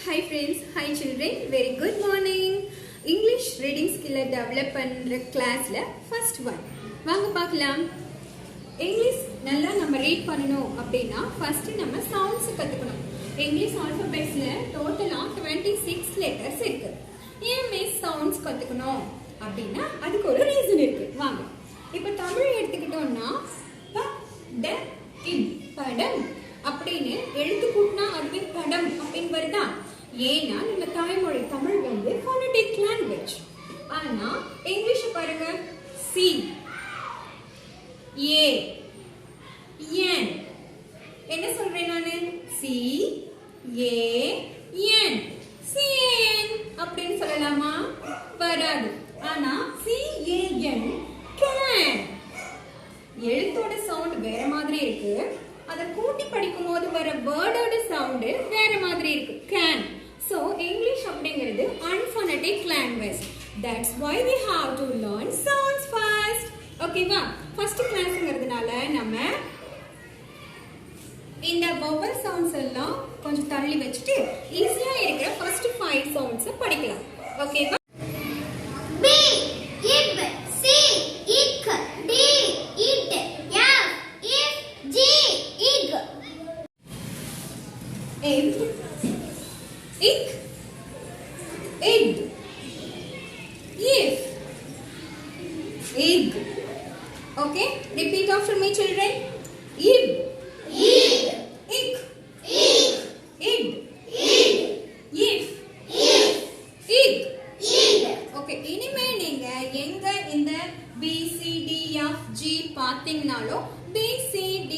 Hi friends, hi children, very good morning. English reading skill develop பண்ற கிளாஸ்ல first one. வாங்க பார்க்கலாம். English நல்லா நம்ம ரீட் பண்ணனும் அப்படினா first நம்ம sounds கத்துக்கணும். இங்கிலீஷ் alphabetsல டோட்டலா 26 letters இருக்கு. ஏன் மிஸ் sounds கத்துக்கணும் அப்படினா அதுக்கு ஒரு ரீசன் இருக்கு. வாங்க. இப்போ தமிழ் எடுத்துக்கிட்டோம்னா ப ட இன் படம் அப்படின்னு எழுத்து கூட்டினா அதுவே படம் அப்படின்னு வருதா? ஏன்னா நம்ம தாய்மொழி தமிழ் வந்து phonetic language. ஆனா இங்கிலீஷ் பாருங்க சி ஏ என் என்ன சொல்றேன் நானு சி ஏ என் சிஎன் அப்படின்னு சொல்லலாமா? வராது. ஆனா சி ஏ என் கேன் எழுத்தோட சவுண்ட் வேற மாதிரி இருக்கு. அத கூட்டி படிக்கும்போது வர வேர்டோட சவுண்ட் வேற மாதிரி இருக்கு can. So English அப்படிங்கிறது unphonetic language. That's why we have to learn sounds first. ஓகேவா? ஃபர்ஸ்ட் கிளாஸ்ங்கிறதுனால நம்ம இந்த vowel sounds எல்லாம் கொஞ்சம் தள்ளி வச்சிட்டு ஈஸியா இருக்கிற ஃபர்ஸ்ட் 5 sounds படிக்கலாம். ஓகேவா? Egg, ick, egg, if, egg. Okay, repeat after me, children. Ib, ick, egg, if, egg. Okay, இனிமே நீங்க எங்க இந்த B C D F G பாத்தீங்கனாலும் B C D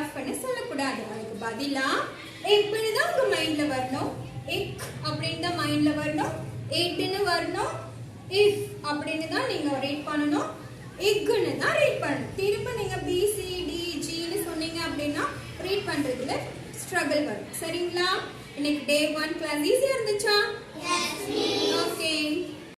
F ன்னு சொல்லக்கூடாது. அதுக்கு பதிலா இப்படிதான் உங்க மைண்ட்ல வரணும். இக் அப்படின்னு தான் மைண்ட்ல வரணும். இட்னு வரணும். இஃப் அப்படின்னு தான் நீங்க ரீட் பண்ணணும். இக்னு தான் ரீட் பண்ணணும். திரும்ப நீங்க பி சி டி ஜி ன்னு சொன்னீங்க அப்படின்னா ரீட் பண்றதுல ஸ்ட்ரகிள் வரும். சரிங்களா? இன்னைக்கு டே 1 கிளாஸ் ஈஸியா இருந்துச்சா? Yes miss. ஓகே.